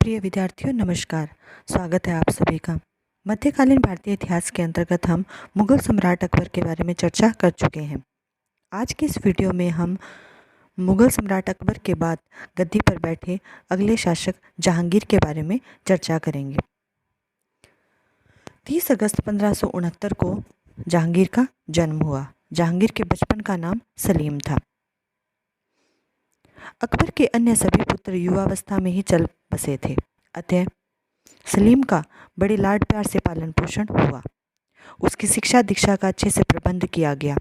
प्रिय विद्यार्थियों नमस्कार। स्वागत है आप सभी का। मध्यकालीन भारतीय इतिहास के अंतर्गत हम मुगल सम्राट अकबर के बारे में चर्चा कर चुके हैं। आज की इस वीडियो में हम मुगल सम्राट अकबर के बाद गद्दी पर बैठे अगले शासक जहांगीर के बारे में चर्चा करेंगे। 30 अगस्त 1569 को जहांगीर का जन्म हुआ। जहांगीर के बचपन का नाम सलीम था। अकबर के अन्य सभी पुत्र युवावस्था में ही चल बसे थे, अतः सलीम का बड़े लाड प्यार से पालन पोषण हुआ। उसकी शिक्षा दीक्षा का अच्छे से प्रबंध किया गया।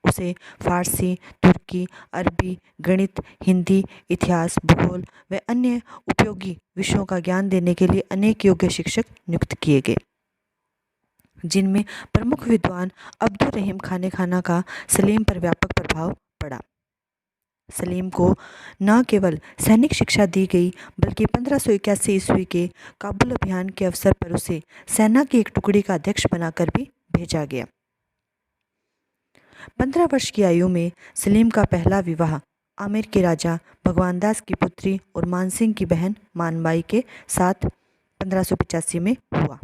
उसे फारसी, तुर्की, अरबी, गणित, हिंदी, इतिहास, भूगोल व अन्य उपयोगी विषयों का ज्ञान देने के लिए अनेक योग्य शिक्षक नियुक्त किए गए, जिनमें प्रमुख विद्वान अब्दुल रहीम खाने खाना का सलीम पर व्यापक प्रभाव पड़ा। सलीम को न केवल सैनिक शिक्षा दी गई, बल्कि 1581 ईस्वी के काबुल अभियान के अवसर पर उसे सेना की एक टुकड़ी का अध्यक्ष बनाकर भी भेजा गया। 15 वर्ष की आयु में सलीम का पहला विवाह आमेर के राजा भगवान दास की पुत्री और मानसिंह की बहन मानबाई के साथ 1585 में हुआ।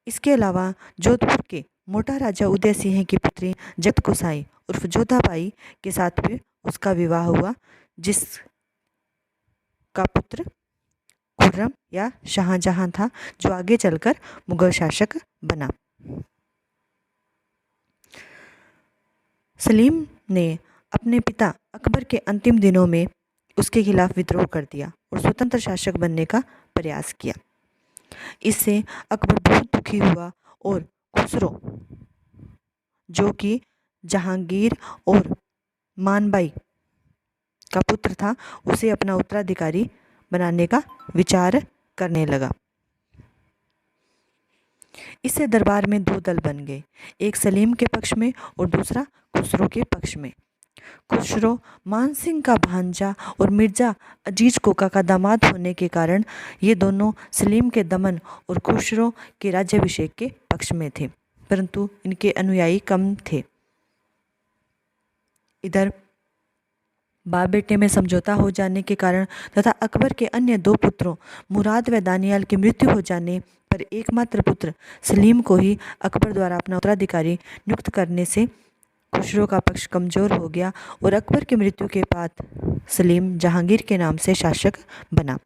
इसके अलावा जोधपुर के मोटा राजा उदय सिंह की पुत्री जगत गोसाई उर्फ जोधाबाई के साथ भी उसका विवाह हुआ, जिसका पुत्र खुर्रम या शाहजहां था, जो आगे चलकर मुगल शासक बना। सलीम ने अपने पिता अकबर के अंतिम दिनों में उसके खिलाफ विद्रोह कर दिया और स्वतंत्र शासक बनने का प्रयास किया। इससे अकबर बहुत दुखी हुआ और खुसरो, जो कि जहांगीर और मानबाई का पुत्र था, उसे अपना उत्तराधिकारी बनाने का विचार करने लगा। इससे दरबार में दो दल बन गए, एक सलीम के पक्ष में और दूसरा खुसरो के पक्ष में। खुसरो मानसिंह का भांजा और मिर्जा अजीज कोका का दामाद होने के कारण ये दोनों सलीम के दमन और खुसरो के राज्याभिषेक के पक्ष में थे, परंतु इनके अनुयायी कम थे। इधर बाप बेटे में समझौता हो जाने के कारण तथा अकबर के अन्य दो पुत्रों मुराद व दानियाल की मृत्यु हो जाने पर एकमात्र पुत्र सलीम को ही अकबर द्वारा अपना उत्तराधिकारी नियुक्त करने से खुसरो का पक्ष कमजोर हो गया और अकबर की मृत्यु के बाद सलीम जहांगीर के नाम से शासक बना।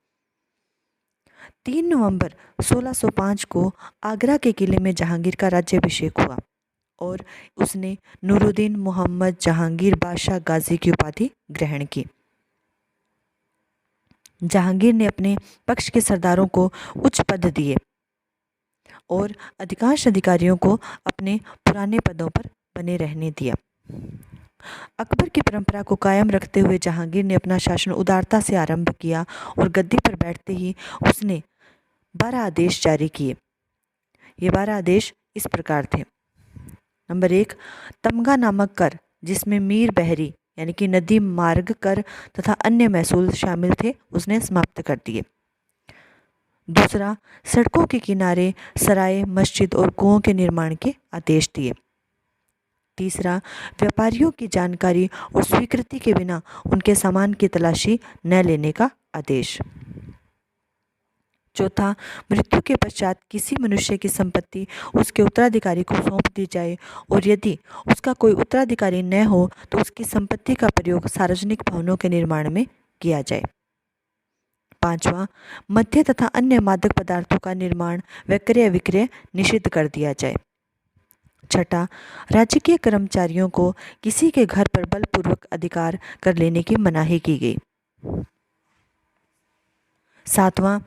3 नवंबर 1605 को आगरा के किले में जहांगीर का राज्याभिषेक हुआ और उसने नूरुद्दीन मोहम्मद जहांगीर बादशाह गाजी की उपाधि ग्रहण की। जहांगीर ने अपने पक्ष के सरदारों को उच्च पद दिए और अधिकांश अधिकारियों को अपने पुराने पदों पर बने रहने दिया। अकबर की परंपरा को कायम रखते हुए जहांगीर ने अपना शासन उदारता से आरंभ किया और गद्दी पर बैठते ही उसने 12 आदेश जारी किए। ये 12 आदेश इस प्रकार थे। नंबर 1, तमगा नामक कर, जिसमें मीर बहरी यानी कि नदी मार्ग कर तथा अन्य महसूल शामिल थे, उसने समाप्त कर दिए। दूसरा, सड़कों के किनारे सराय, मस्जिद और कुओं के निर्माण के आदेश दिए। तीसरा, व्यापारियों की जानकारी और स्वीकृति के बिना उनके सामान की तलाशी न लेने का आदेश। चौथा, मृत्यु के पश्चात किसी मनुष्य की संपत्ति उसके उत्तराधिकारी को सौंप दी जाए और यदि उसका कोई उत्तराधिकारी न हो तो उसकी संपत्ति का प्रयोग सार्वजनिक भवनों के निर्माण में किया जाए। पांचवा, मद्य तथा अन्य मादक पदार्थों का निर्माण व क्रय विक्रय निषिद्ध कर दिया जाए। छठा, राजकीय कर्मचारियों को किसी के घर पर बलपूर्वक अधिकार कर लेने की मनाही की गई। सातवां,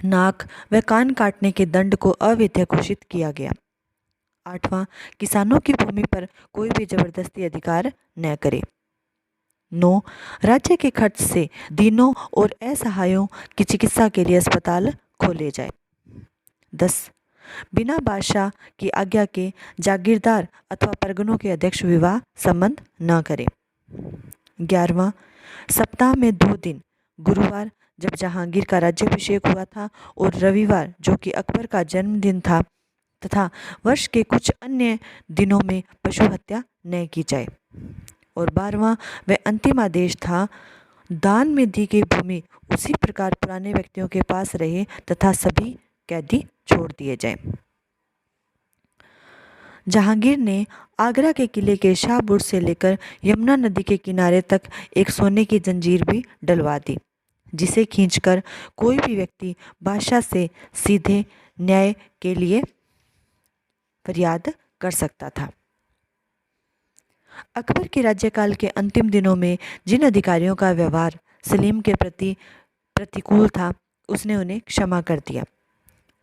नाक व कान काटने के दंड को अवैध घोषित किया गया। आठवां, किसानों की भूमि पर कोई भी जबरदस्ती अधिकार न करे। 9, राज्य के खर्च से दीनों और असहायों की चिकित्सा के लिए अस्पताल खोले जाए। 10, बिना बादशाह की आज्ञा के जागीरदार अथवा परगनों के अध्यक्ष विवाह संबंध न करे। 11वां, सप्ताह में 2 दिन, गुरुवार जब जहांगीर का राज्याभिषेक हुआ था और रविवार जो कि अकबर का जन्मदिन था, तथा वर्ष के कुछ अन्य दिनों में पशु हत्या न की जाए। और 12वां व अंतिम आदेश था दान में दी गई भूमि उसी प्रकार पुराने व्यक्तियों के पास रहे तथा सभी कैदी छोड़ दिए जाएं। जहांगीर ने आगरा के किले के शाहबुर्ज से लेकर यमुना नदी के किनारे तक एक सोने की जंजीर भी डलवा दी, जिसे खींचकर कोई भी व्यक्ति बादशाह से सीधे न्याय के लिए फरियाद कर सकता था। अकबर के राज्यकाल के अंतिम दिनों में जिन अधिकारियों का व्यवहार सलीम के प्रति प्रतिकूल था, उसने उन्हें क्षमा कर दिया।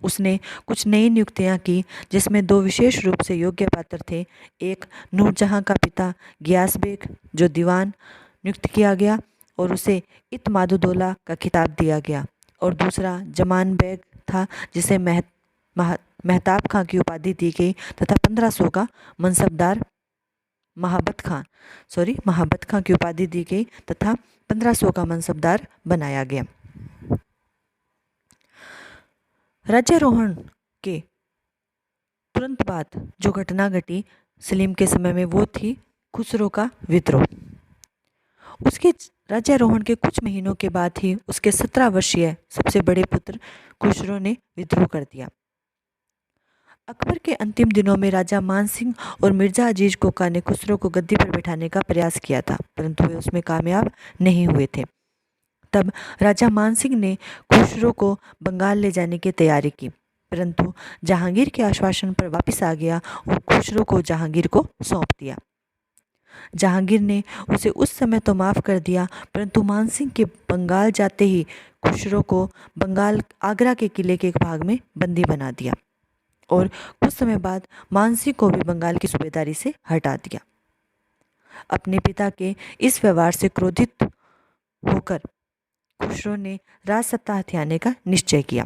उसने कुछ नई नियुक्तियां की, जिसमें 2 विशेष रूप से योग्य पात्र थे। एक नूरजहां का पिता गियास बेग, जो दीवान नियुक्त किया गया और उसे इत्मादुद्दौला का खिताब दिया गया, और दूसरा जमान बेग था, जिसे महताब खां की उपाधि दी गई तथा 1500 का मनसबदार महाबत खां की उपाधि दी गई तथा 1500 का मनसबदार बनाया गया। राज्यारोहण के तुरंत बाद जो घटना घटी सलीम के समय में, वो थी खुसरो का विद्रोह। उसके राज्यारोहण के कुछ महीनों के बाद ही उसके 17 वर्षीय सबसे बड़े पुत्र खुसरो ने विद्रोह कर दिया। अकबर के अंतिम दिनों में राजा मान सिंह और मिर्जा अजीज कोका ने खुसरो को गद्दी पर बैठाने का प्रयास किया था, परंतु वे उसमें कामयाब नहीं हुए थे। तब राजा मान सिंह ने खुसरो को बंगाल ले जाने की तैयारी की, परंतु जहांगीर के आश्वासन पर वापस आ गया और खुसरो को जहांगीर को सौंप दिया। जहांगीर ने उसे उस समय तो माफ़ कर दिया, परंतु मान सिंह के बंगाल जाते ही खुसरो को बंगाल आगरा के किले के एक भाग में बंदी बना दिया और कुछ समय बाद मान सिंह को भी बंगाल की सूबेदारी से हटा दिया। अपने पिता के इस व्यवहार से क्रोधित होकर खुसरो ने राजसत्ता हथियाने का निश्चय किया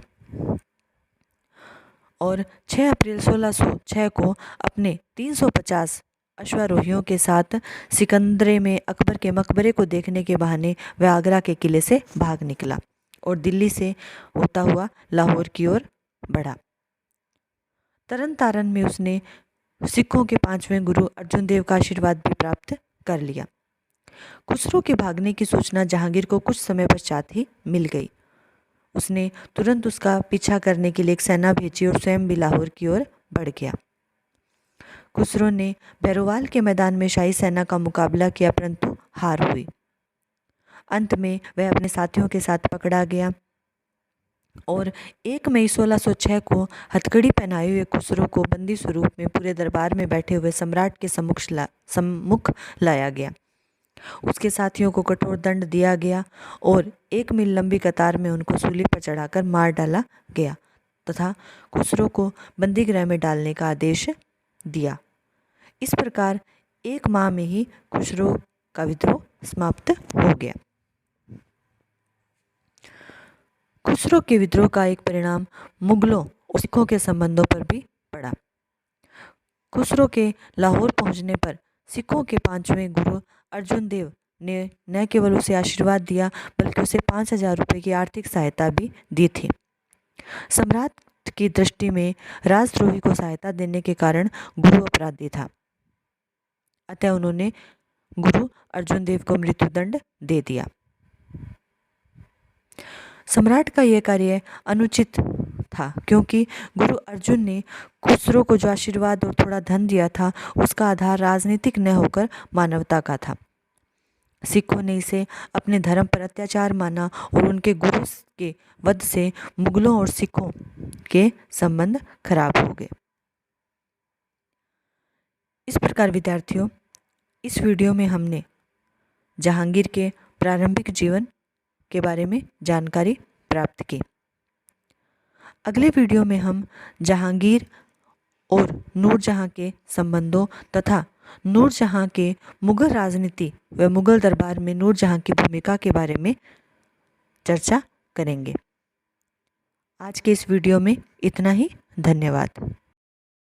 और 6 अप्रैल 1606 को अपने 350 अश्वारोहियों के साथ सिकंदरे में अकबर के मकबरे को देखने के बहाने वह आगरा के किले से भाग निकला और दिल्ली से होता हुआ लाहौर की ओर बढ़ा। तरन तारन में उसने सिखों के 5वें गुरु अर्जुन देव का आशीर्वाद भी प्राप्त कर लिया। खुसरो के भागने की सूचना जहांगीर को कुछ समय पश्चात ही मिल गई। उसने तुरंत उसका पीछा करने के लिए एक सेना भेजी और स्वयं भी लाहौर की ओर बढ़ गया। खुसरो ने भैरोवाल के मैदान में शाही सेना का मुकाबला किया, परंतु हार हुई। अंत में वह अपने साथियों के साथ पकड़ा गया और 1 मई 1606 को हथकड़ी पहनाए हुए खुसरो को बंदी स्वरूप में पूरे दरबार में बैठे हुए सम्राट के सम्मुख लाया गया। उसके साथियों को कठोर दंड दिया गया और 1 मील लंबी कतार में उनको सूली पर चढ़ाकर मार डाला गया तथा खुसरो को बंदीगृह में डालने का आदेश दिया। इस प्रकार 1 माह में ही खुसरो का विद्रोह समाप्त हो गया। खुसरो के विद्रोह का एक परिणाम मुगलों और सिखों के संबंधों पर भी पड़ा। खुसरो के लाहौर पहुंचने पर सिखों के 5वें गुरु अर्जुन देव ने न केवल उसे आशीर्वाद दिया, बल्कि उसे 5000 रुपये की आर्थिक सहायता भी दी थी। सम्राट की दृष्टि में राजद्रोही को सहायता देने के कारण गुरु अपराधी था, अतः उन्होंने गुरु अर्जुन देव को मृत्युदंड दे दिया। सम्राट का यह कार्य अनुचित था, क्योंकि गुरु अर्जुन ने खुसरो को जो आशीर्वाद और थोड़ा धन दिया था, उसका आधार राजनीतिक न होकर मानवता का था। सिखों ने इसे अपने धर्म पर अत्याचार माना और उनके गुरु के वध से मुगलों और सिखों के संबंध खराब हो गए। इस प्रकार विद्यार्थियों, इस वीडियो में हमने जहांगीर के प्रारंभिक जीवन के बारे में जानकारी प्राप्त की। अगले वीडियो में हम जहांगीर और नूरजहां के संबंधों तथा नूरजहां के मुगल राजनीति व मुगल दरबार में नूरजहां की भूमिका के बारे में चर्चा करेंगे। आज के इस वीडियो में इतना ही। धन्यवाद।